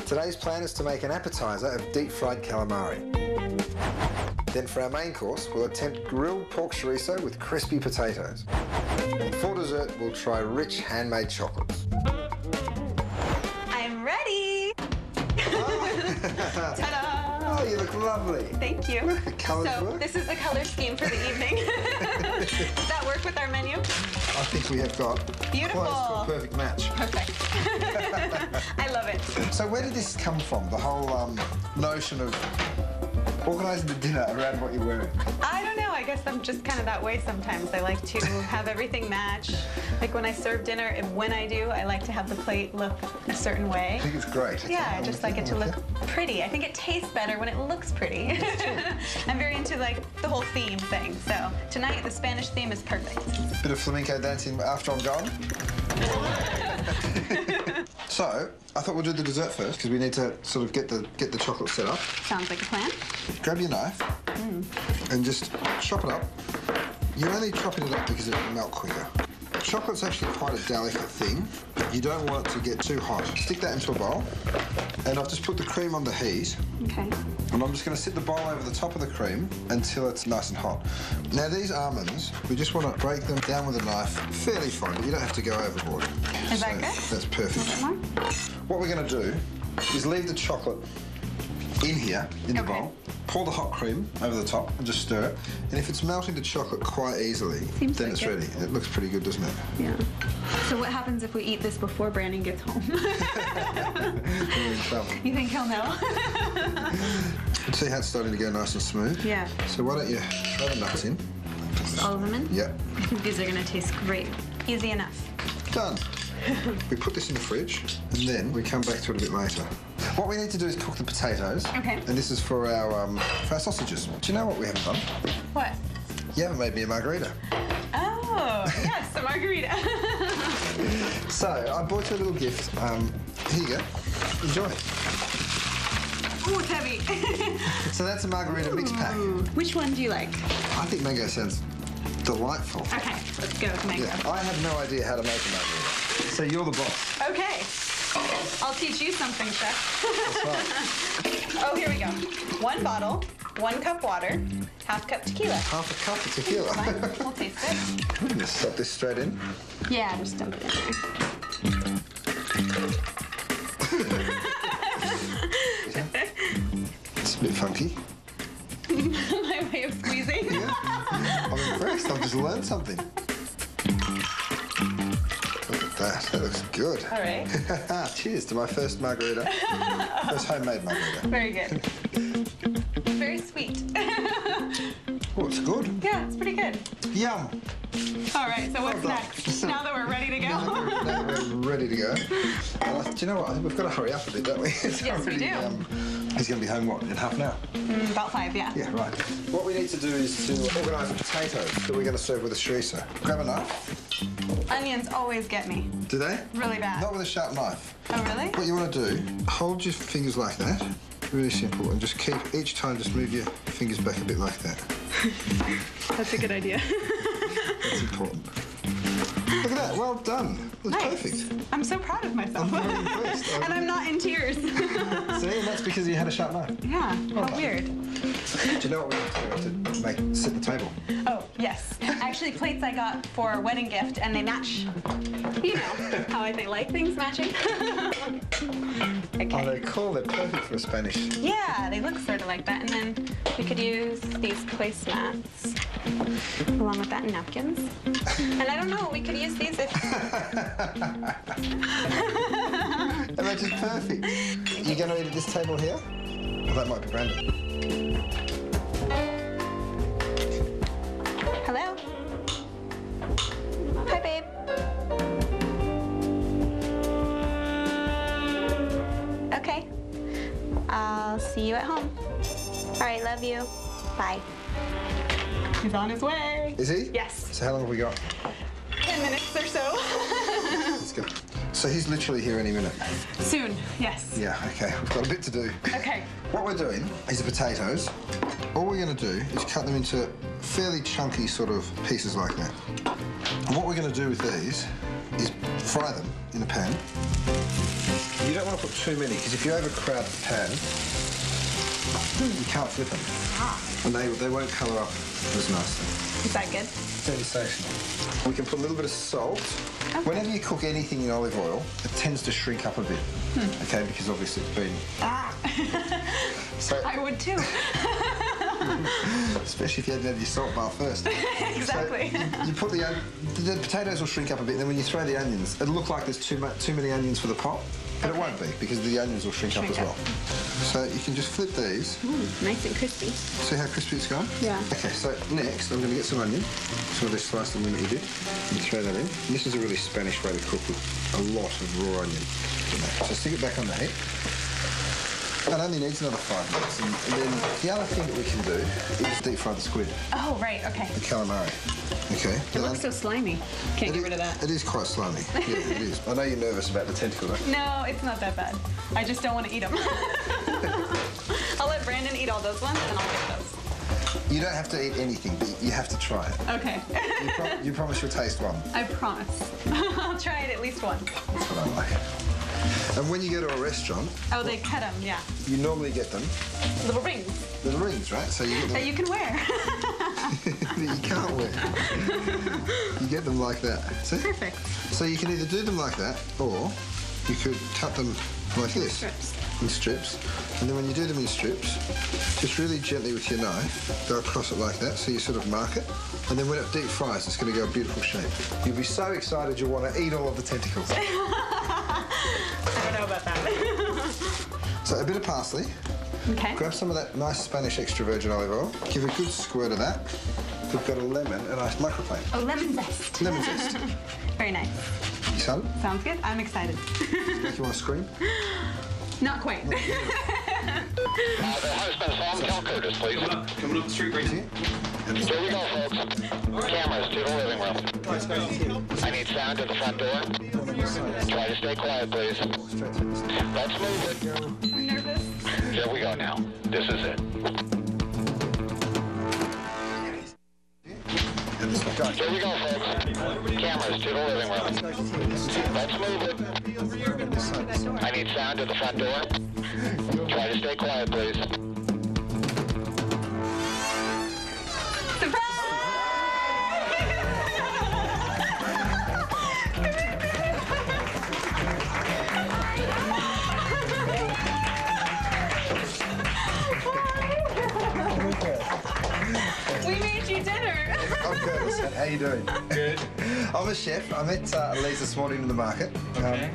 Today's plan is to make an appetizer of deep-fried calamari. Then for our main course, we'll attempt grilled pork chorizo with crispy potatoes. And for dessert, we'll try rich handmade chocolates. I'm ready! Ta-da! Oh, you look lovely. Thank you. Look, the colours work. This is the color scheme for the evening. Does that work with our menu? I think we have got Beautiful. close to a perfect match. Perfect. I love it. So where did this come from, the whole notion of organising the dinner around what you're wearing? I don't know. I guess I'm just kind of that way sometimes. I like to have everything match. Like when I serve dinner, and when I do, I like to have the plate look a certain way. I think it's great. Yeah, I just like it to look pretty. I think it tastes better when it looks pretty. I'm very into like the whole theme thing. So tonight, the Spanish theme is perfect. Bit of flamenco dancing after I'm gone. So, I thought we'll do the dessert first because we need to sort of get the chocolate set up. Sounds like a plan. Grab your knife and just chop it up. You're only chopping it up because it'll melt quicker. Chocolate's actually quite a delicate thing. You don't want it to get too hot. Stick that into a bowl, and I've just put the cream on the heat. Okay. And I'm just going to sit the bowl over the top of the cream until it's nice and hot. Now these almonds, we just want to break them down with a knife fairly fine, but you don't have to go overboard. Is that good? That's perfect. A little bit more? What we're going to do is leave the chocolate in here, in the bowl. Pour the hot cream over the top and just stir it. And if it's melting the chocolate quite easily, then it's ready. It looks pretty good, doesn't it? Yeah. So what happens if we eat this before Brandon gets home? We're in trouble. You think he'll know? See how it's starting to go nice and smooth? Yeah. So why don't you throw the nuts in? All of them in? Yep. I think these are going to taste great. Easy enough. Done. We put this in the fridge, and then we come back to it a bit later. What we need to do is cook the potatoes. Okay. And this is for our sausages. Do you know what we haven't done? What? You haven't made me a margarita. Oh, yes, a margarita. So, I bought you a little gift. Here you go. Enjoy. Oh, it's heavy. So that's a margarita mix pack. Which one do you like? I think mango sounds delightful. Okay, let's go with mango. Yeah, I have no idea how to make a margarita. So you're the boss. Okay. I'll teach you something, chef. That's right. Oh, here we go. 1 bottle, 1 cup water, ½ cup tequila. Half a cup of tequila. Fine. We'll taste it. Just slap this straight in. Yeah, just dump it in there. It's a bit funky. My way of squeezing. Yeah. I'm impressed. I've just learned something. Look at that. That looks good. All right. Cheers to my first margarita. First homemade margarita. Very good. Very sweet. Oh, it's good. Yeah, it's pretty good. Yum. All right, so what's Well done. next? Now that we're ready to go. Now we're ready to go. Do you know what? I think we've got to hurry up a bit, don't we? It's Yes, we do. He's going to be home, what, in half an hour? About 5, yeah. Yeah, right. What we need to do is to organise the potatoes that we're going to serve with a chorizo. Grab a knife. Onions always get me. Do they? Really bad. Not with a sharp knife. Oh, really? What you want to do, hold your fingers like that. Really simple. And just keep, each time, just move your fingers back a bit like that. That's a good idea. That's important. Look at that. Well done. That's Nice. perfect. I'm so proud of myself. I'm very impressed. And I'm not in tears. See, and that's because you had a sharp knife. Yeah, how weird. Do you know what we have to do? We have to set the table. Oh, yes. Actually, plates I got for a wedding gift, and they match. You know how I like things matching. Okay. Oh, they're cool. They're perfect for a Spanish. Yeah, they look sort of like that. And then we could use these placemats along with that and napkins. And I don't know, we could use these if... That makes it perfect. You going to eat at this table here? Well, that might be Brandon. Hello? Hi, babe. Okay. I'll see you at home. All right, love you. Bye. He's on his way. Is he? Yes. So how long have we got? 10 minutes or so. Let's go. So he's literally here any minute? Soon, yes. Yeah, okay. We've got a bit to do. Okay. What we're doing is the potatoes. All we're going to do is cut them into fairly chunky sort of pieces like that. And what we're going to do with these is fry them in a pan. You don't want to put too many, because if you overcrowd the pan, you can't flip them. And they won't colour up as nicely. Is that good? Sensational. We can put a little bit of salt. Okay. Whenever you cook anything in olive oil, it tends to shrink up a bit. Okay, because obviously it's been... So I would too. Especially if you hadn't had your salt bar first. Exactly. So you put the potatoes will shrink up a bit, and then when you throw the onions, it'll look like there's too many onions for the pot, but it won't be, because the onions will shrink up as well. So you can just flip these. Nice and crispy. See how crispy it's gone? Yeah. Okay, so next I'm going to get some onion. Some of this sliced onion that you did, and throw that in. And this is a really Spanish way to cook with a lot of raw onion. So stick it back on the heat. It only needs another 5 minutes. And then the other thing that we can do is deep fry the squid. Oh, right, okay. The calamari. Okay. It looks so slimy. Can't get rid of that. It is quite slimy. Yeah, it is. I know you're nervous about the tentacle, though. No, it's not that bad. I just don't want to eat them. I'll let Brandon eat all those ones, and I'll get those. You don't have to eat anything, but you have to try it. Okay. You promise you'll taste one? I promise. I'll try it at least once. That's what I like. And when you go to a restaurant... Oh, they cut them, yeah. You normally get them... Little rings. Little rings, right? So you get them... That you can wear. That you can't wear. You get them like that. See? Perfect. So you can either do them like that, or you could cut them like this. Strips. In strips. And then when you do them in strips, just really gently with your knife, go across it like that, so you sort of mark it. And then when it deep fries, it's going to go a beautiful shape. You'll be so excited you'll want to eat all of the tentacles. I don't know about that. So a bit of parsley. Okay. Grab some of that nice Spanish extra virgin olive oil. Give a good squirt of that. We've got a lemon and a nice microplane. Oh, lemon zest. Lemon zest. Very nice. You excited? Sounds good. I'm excited. Make you want to scream? Not quite. The husband's home, tell Curtis, please. Coming up the street right here. Here we go, folks. Cameras to the living room. I need sound at the front door. Try to stay quiet, please. Let's move it. I'm nervous. Here we go now. This is it. Here we go, folks. Cameras to the living room. Let's move it. I need sound at the front door. Try to stay quiet, please. We made you dinner. I'm Curtis. How you doing? Good. I'm a chef. I met Elise this morning in the market.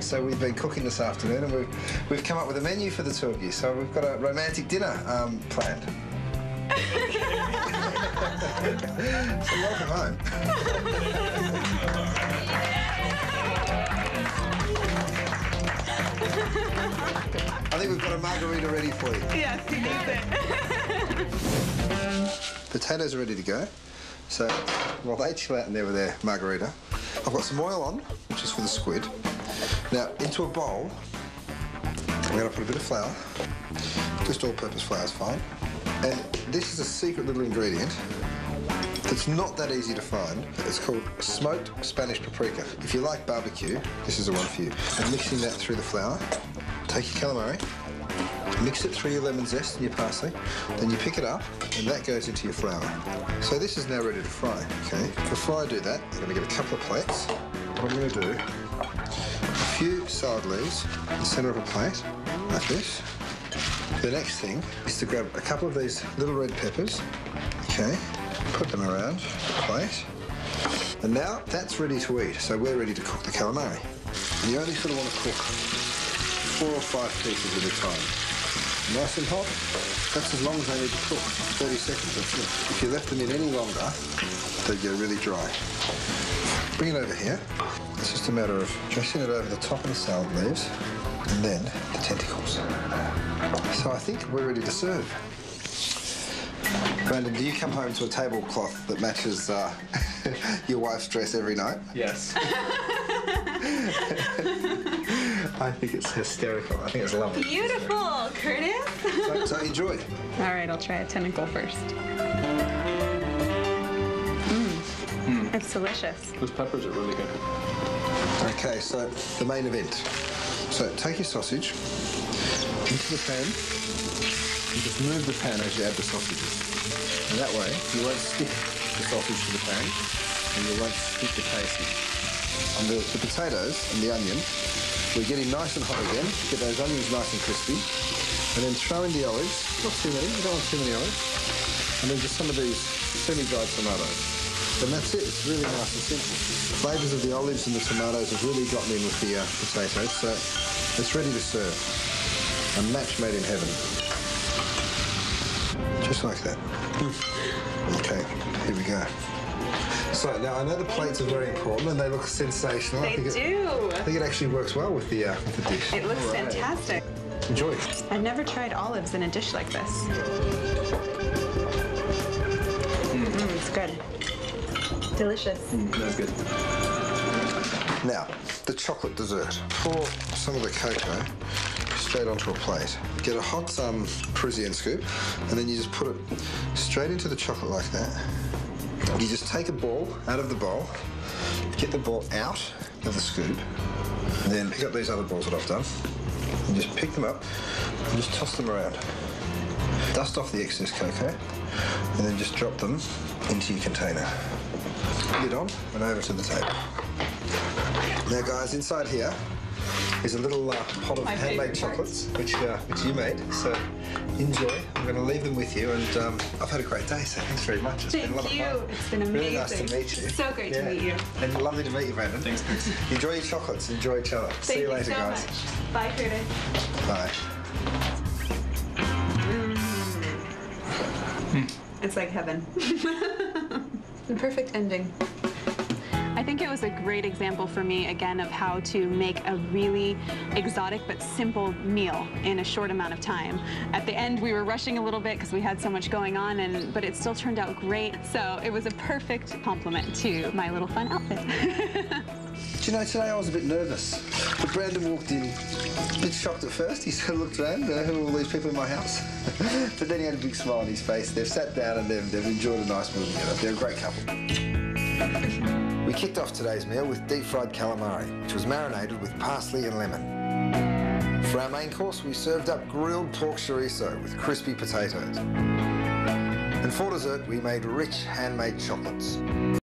So we've been cooking this afternoon, and we've come up with a menu for the two of you. So we've got a romantic dinner planned. So welcome home. I think we've got a margarita ready for you. Yes, he needs it. Potatoes are ready to go. So while they chill out in there with their margarita, I've got some oil on, which is for the squid. Now, into a bowl, we're going to put a bit of flour. Just all-purpose flour is fine. And this is a secret little ingredient that's not that easy to find. It's called smoked Spanish paprika. If you like barbecue, this is the one for you. And mixing that through the flour, take your calamari, mix it through your lemon zest and your parsley, then you pick it up, and that goes into your flour. So this is now ready to fry, okay? Before I do that, I'm going to get a couple of plates. What I'm going to do, a few salad leaves in the centre of a plate, like this. The next thing is to grab a couple of these little red peppers, okay? Put them around the plate. And now that's ready to eat, so we're ready to cook the calamari. And you only sort of want to cook 4 or 5 pieces at a time. Nice and hot, that's as long as they need to cook, 30 seconds, that's it. If you left them in any longer, they'd go really dry. Bring it over here. It's just a matter of dressing it over the top of the salad leaves, and then the tentacles. So I think we're ready to serve. Brandon, do you come home to a tablecloth that matches your wife's dress every night? Yes. I think it's hysterical. I think it's lovely. Beautiful, Curtis. So enjoy. All right, I'll try a tentacle first. It's delicious. Those peppers are really good. Okay, so the main event. So take your sausage into the pan. You just move the pan as you add the sausages. And that way you won't stick the sausage to the pan and you won't stick the casing. On the potatoes and the onion, we're getting nice and hot again. Get those onions nice and crispy. And then throw in the olives. Not too many, you don't want too many olives. And then just some of these semi-dried tomatoes. And that's it, it's really nice and simple. The flavours of the olives and the tomatoes have really gotten in with the potatoes, so it's ready to serve. A match made in heaven. Just like that. Okay, here we go. So now I know the plates are very important and they look sensational. They do. I think it actually works well with the dish. It looks fantastic. Enjoy. I've never tried olives in a dish like this. It's good. Delicious. That's good. Now, the chocolate dessert. Pour some of the cocoa straight onto a plate. Get a hot Parisian scoop, and then you just put it straight into the chocolate like that. You just take a ball out of the bowl, get the ball out of the scoop, and then pick up these other balls that I've done, and just pick them up and just toss them around. Dust off the excess cocoa, and then just drop them into your container. Lid on and over to the table. Now guys, inside here is a little pot of handmade chocolates, which you made, so enjoy. I'm going to leave them with you, and I've had a great day, so thanks very much. It's been a lot of fun. It's been amazing. Really nice to meet you. So great to meet you. And lovely to meet you, Brandon. Thanks. Enjoy your chocolates, enjoy each other. See you later, guys. Much. Bye, Curtis. Bye. It's like heaven. The perfect ending. I think it was a great example for me, again, of how to make a really exotic but simple meal in a short amount of time. At the end, we were rushing a little bit because we had so much going on, but it still turned out great. So it was a perfect complement to my little fun outfit. Do you know, today I was a bit nervous. But Brandon walked in, a bit shocked at first. He sort of looked around, who are all these people in my house? But then he had a big smile on his face. They've sat down and they've enjoyed a nice meal together. They're a great couple. We kicked off today's meal with deep-fried calamari, which was marinated with parsley and lemon. For our main course, we served up grilled pork chorizo with crispy potatoes. And for dessert, we made rich handmade chocolates.